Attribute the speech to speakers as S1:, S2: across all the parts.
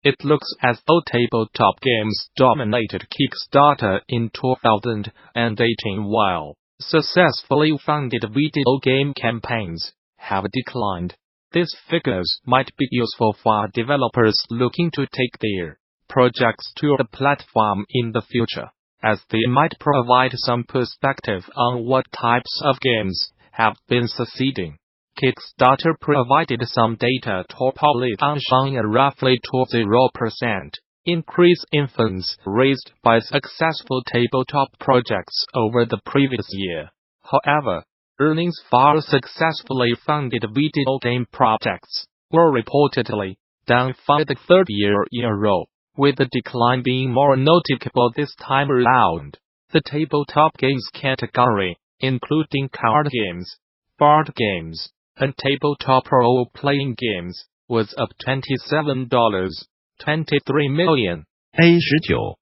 S1: It looks as though tabletop games dominated Kickstarter in 2018 while successfully funded video game campaigns have declined. These figures might be useful for developers looking to take their projects to the platform in the future, as they might provide some perspective on what types of games have been succeeding. Kickstarter provided some data to publish showing a roughly 0% increase in funds raised by successful tabletop projects over the previous year. However, earnings for successfully funded video game projects were reportedly down for the third year in a row, with the decline being more noticeable this time around. The tabletop games category, including card games, board games, and tabletop role-playing games, was up $27.23 million,
S2: A19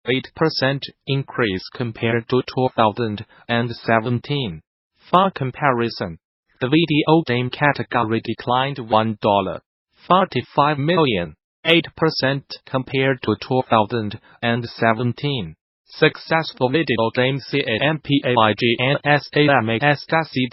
S1: 8% increase compared to 2017. For comparison, the video game category declined $1.45 million, 8% compared to 2017. Successful video game campaigns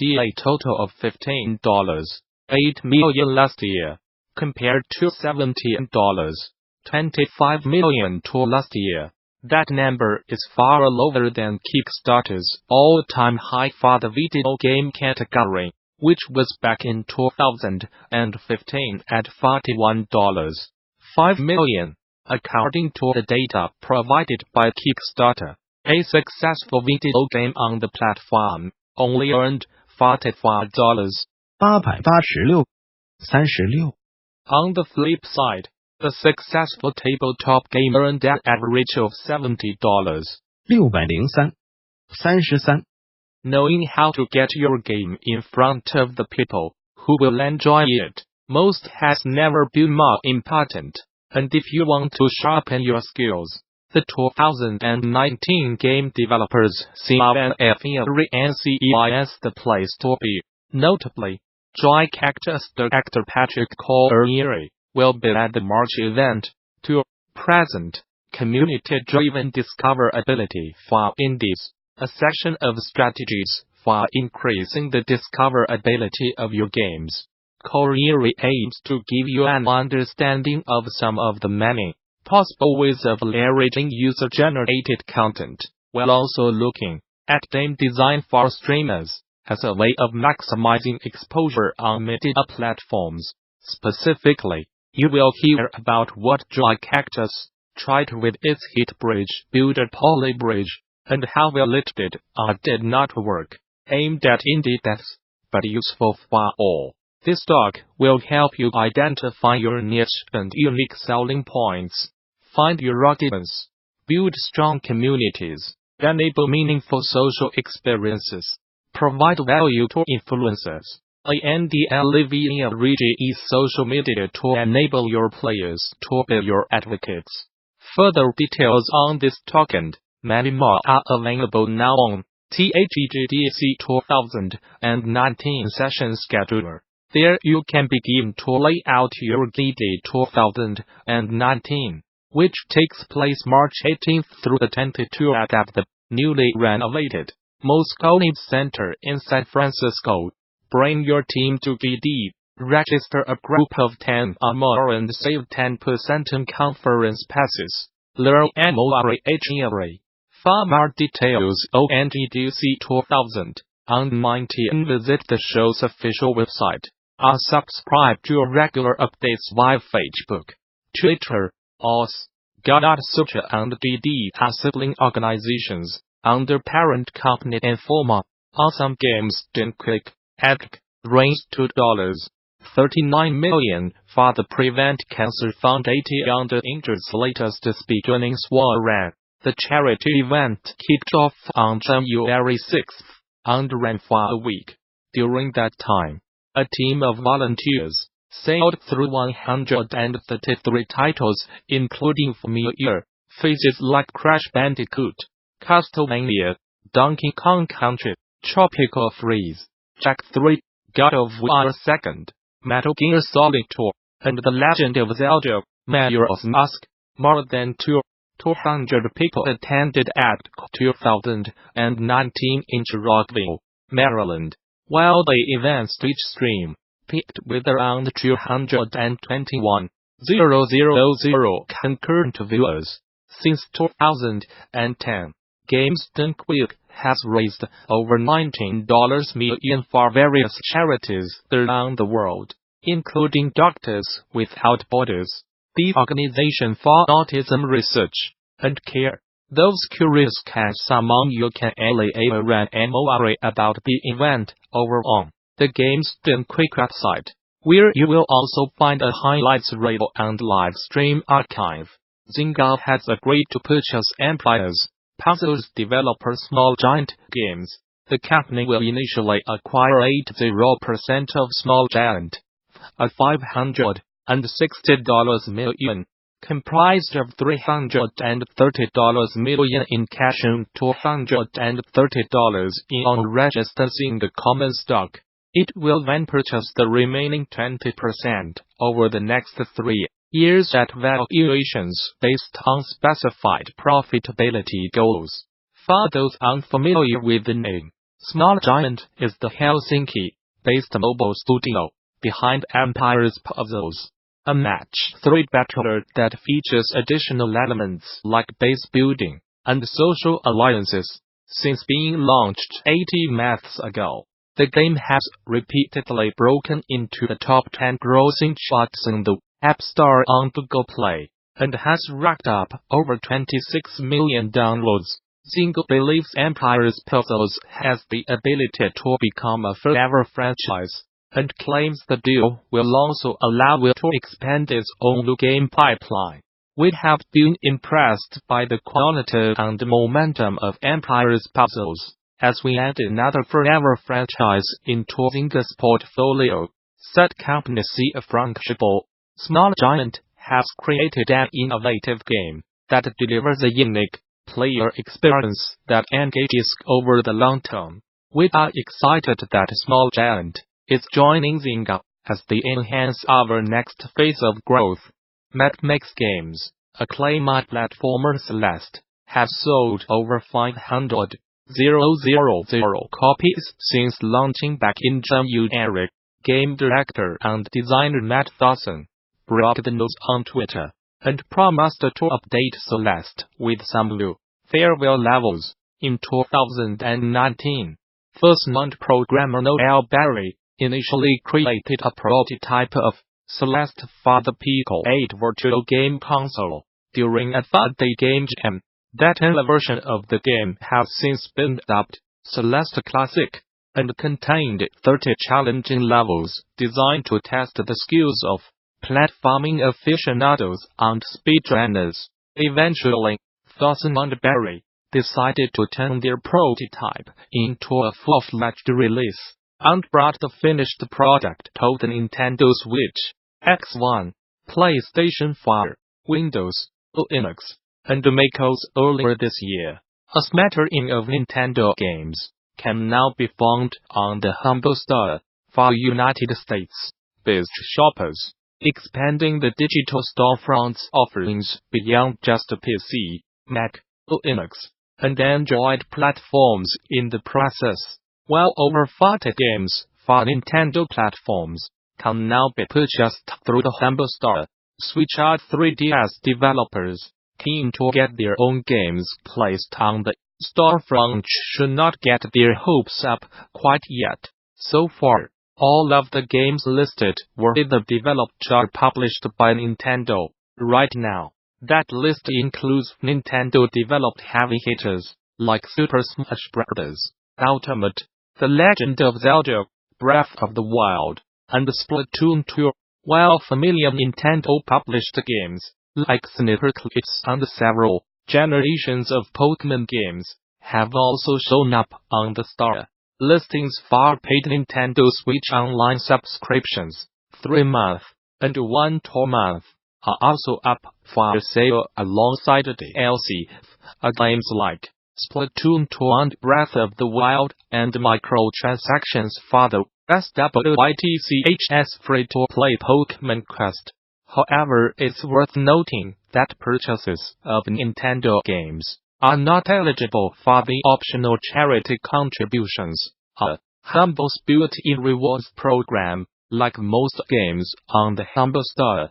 S1: a total of $15.8 million last year, compared to $17.25 million last year. That number is far lower than Kickstarter's all-time high for the video game category, which was back in 2015 at $41.5 million. According to the data provided by Kickstarter, a successful video game on the platform only earned
S2: $886.36.
S1: On the flip side, the successful tabletop game earned an average of
S2: $603.33.
S1: Knowing how to get your game in front of the people who will enjoy it most has never been more important. And if you want to sharpen your skills, the 2019 Game Developers Conference is the place to be. Notably, Joy Cactus director Patrick Collieri will be at the March event to present community-driven discoverability for indies, a section of strategies for increasing the discoverability of your games. Collieri aims to give you an understanding of some of the many possible ways of leveraging user-generated content, while also looking at game design for streamers as a way of maximizing exposure on media platforms. Specifically, you will hear about what Joy Cactus tried with its hit bridge builder Polybridge, and how well it did or did not work, aimed at indie devs, but useful for all. This talk will help you identify your niche and unique selling points, find your audience, build strong communities, enable meaningful social experiences, provide value to influencers, and leverage social media to enable your players to be your advocates. Further details on this talk and many more are available now on THEGDC 2019 session scheduler. There you can begin to lay out your GD 2019, which takes place March 18th through the 22nd at the newly renovated Moscone Center in San Francisco. Bring your team to GD, register a group of 10 or more and save 10% on conference passes. Learn more. For more details on GDC 2019, visit the show's official website. Or subscribe to regular updates via Facebook, Twitter, OS, Gamasutra and GD are sibling organizations under parent company Informa. Awesome Games didn't click, raised $2.39 million for the Prevent Cancer Foundation under Injured's latest speedrunning run. The charity event kicked off on January 6th and ran for a week. During that time, a team of volunteers sailed through 133 titles, including familiar faces like Crash Bandicoot, Castlevania, Donkey Kong Country, Tropical Freeze, Jak 3, God of War 2, Metal Gear Solid 2, and The Legend of Zelda. Majora's Mask. More than 200 people attended at 2019 in Rockville, Maryland, while the event's Twitch stream peaked with around 221,000 concurrent viewers. Since 2010, Games Done Quick has raised over $19 million for various charities around the world, including Doctors Without Borders, the Organization for Autism Research and Care. Those curious cats among you can learn more about the event over on the Games Done Quick website, where you will also find a highlights reel and live stream archive. Zynga has agreed to purchase Empire's Puzzles developer Small Giant Games. The company will initially acquire 80% of Small Giant, a $560 million, comprised of $330 million in cash and $230 in unregistered Zynga common stock. It will then purchase the remaining 20% over the next 3 years at valuations based on specified profitability goals. For those unfamiliar with the name, Small Giant is the Helsinki-based mobile studio behind Empire's Puzzles, a match 3 battler that features additional elements like base building and social alliances. Since being launched 18 months ago, the game has repeatedly broken into the top 10 grossing charts in the App Store on Google Play, and has racked up over 26 million downloads. Zynga believes Empire's Puzzles has the ability to become a forever franchise, and claims the deal will also allow it to expand its own game pipeline. We have been impressed by the quality and momentum of Empire's Puzzles, as we add another forever franchise into Zynga's portfolio, said company CEO Frank Schiebel. Small Giant has created an innovative game that delivers a unique player experience that engages over the long term. We are excited that Small Giant is joining Zynga as they enhance our next phase of growth. Max Games, a claymate platformer Celeste, has sold over 500,000 copies since launching back in January. Game director and designer Matt Thorson broke the news on Twitter and promised to update Celeste with some new farewell levels in 2019. First-month programmer Noel Barry initially created a prototype of Celeste for the Pico 8 virtual game console during a 5-day game jam. That version of the game has since been dubbed Celeste Classic and contained 30 challenging levels designed to test the skills of platforming aficionados and speedrunners. Eventually, Thorson and Barry decided to turn their prototype into a full-fledged release, and brought the finished product to the Nintendo Switch, X1, PlayStation 4, Windows, Linux, and macOS earlier this year. A smattering of Nintendo games can now be found on the Humble Store for United States-based shoppers, expanding the digital storefront's offerings beyond just PC, Mac, Linux, and Android platforms in the process. While over 40 games for Nintendo platforms can now be purchased through the Humble Store, Switch or 3DS developers keen to get their own games placed on the storefront should not get their hopes up quite yet. So far, all of the games listed were either developed or published by Nintendo. Right now, that list includes Nintendo-developed heavy hitters like Super Smash Bros. Ultimate, The Legend of Zelda, Breath of the Wild, and Splatoon 2, while familiar Nintendo-published games like Snipperclips and several generations of Pokemon games have also shown up on the store. Listings for paid Nintendo Switch Online subscriptions, 3-month and 1-month, are also up for sale alongside DLC games like Splatoon 2 and Breath of the Wild, and microtransactions for the SWITCH's free-to-play Pokemon Quest. However, it's worth noting that purchases of Nintendo games are not eligible for the optional charity contributions, a Humble's built-in rewards program. Like most games on the Humble Store,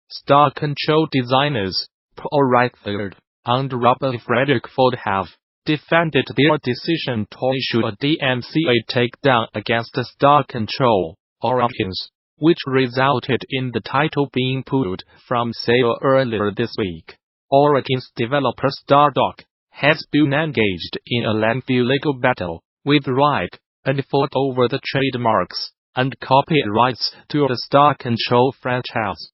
S1: Star Control designers, Paul Reichard and Robert Frederick Ford have defended their decision to issue a DMCA takedown against Star Control Origins, which resulted in the title being pulled from sale earlier this week. Origins developer Stardock has been engaged in a lengthy legal battle with Reich and fought over the trademarks and copyrights to the Star Control franchise.